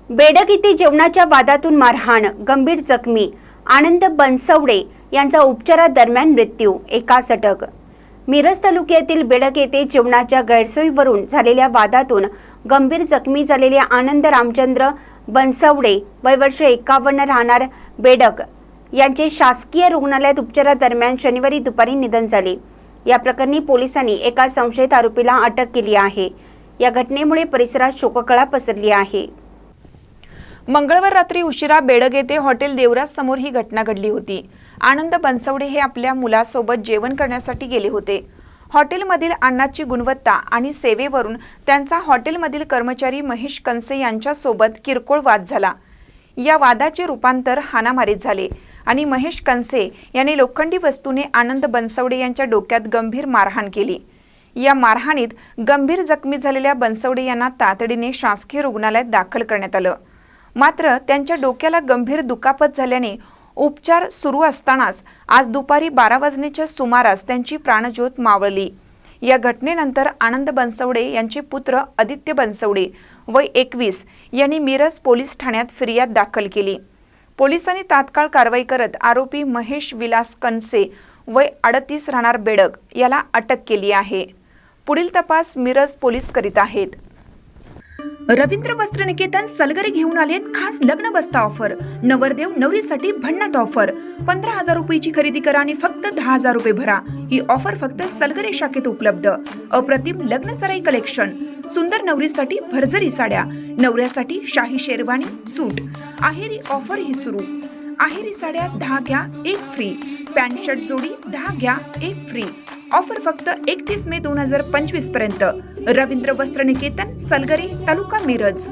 बेडग येथे जेवणाच्या वादातून मारहाण, गंभीर जखमी आनंद बनसवडे यांचा उपचारादरम्यान मृत्यू, एकास अटक। मिरज तालुक्यातील बेडग येथे जेवणाच्या गैरसोयीवरून झालेल्या वादातून गंभीर जखमी झालेले आनंद रामचंद्र बनसवडे वय वर्ष 51 राहणार बेडग यांचे शासकीय रुग्णालयात उपचारादरम्यान शनिवारी दुपारी निधन झाले। या प्रकरणी पोलिसांनी एका संशयित आरोपीला अटक केली आहे। या घटनेमुळे परिसरात शोककळा पसरली आहे। मंगळवार रात्री उशिरा बेडग येथे हॉटेल देवराज समोर ही घटना घडली होती। आनंद बनसवडे हे आपल्या मुलासोबत जेवण करण्यासाठी गेले होते। हॉटेलमधील अन्नाची गुणवत्ता आणि सेवेवरून त्यांचा हॉटेलमधील कर्मचारी महेश कंसे यांच्यासोबत किरकोळ वाद झाला। या वादाचे रूपांतर हाणामारीत झाले आणि महेश कंसे यांनी लोखंडी वस्तूने आनंद बनसवडे यांच्या डोक्यात गंभीर मारहाण केली। या मारहाणीत गंभीर जखमी झालेल्या बनसवडे यांना तातडीने शासकीय रुग्णालयात दाखल करण्यात आलं। मात्र त्यांच्या डोक्याला गंभीर दुखापत झाल्याने उपचार सुरू असतानाच आज दुपारी 12 वाजण्याच्या सुमारास त्यांची प्राणज्योत मावळली। या घटनेनंतर आनंद बनसवडे यांचे पुत्र आदित्य बनसवडे वय 21 यांनी मिरज पोलीस ठाण्यात फिर्याद दाखल केली। पोलिसांनी तात्काळ कारवाई करत आरोपी महेश विलास कंसे वय 38 राहणार बेडग याला अटक केली आहे। पुढील तपास मिरज पोलीस करीत आहेत। रवींद्र वस्त्र निकेतन सलगरे घेऊन आलेत खास लग्न बस्ता ऑफर। नवरदेव नवरीसाठी भन्नाट ऑफर। 15,000 रुपयाची खरेदी करा आणि फक्त 10,000 रुपये भरा। ही ऑफर फक्त सलगरे शाखेत उपलब्ध। अप्रतिम लग्न सराई कलेक्शन, सुंदर नवरीसाठी भरजरी साड्या, नवऱ्यासाठी शाही शेरवानी सूट। आहेरी ऑफर ही सुरू। आहेरी साड्या 10 घ्या 1 फ्री, पॅन्ट शर्ट जोडी 10 घ्या 1 फ्री। ऑफर फक्त 31 मे 2025 पर्यंत। रवींद्र वस्त्र निकेतन सलगरे, तालुका मिरज।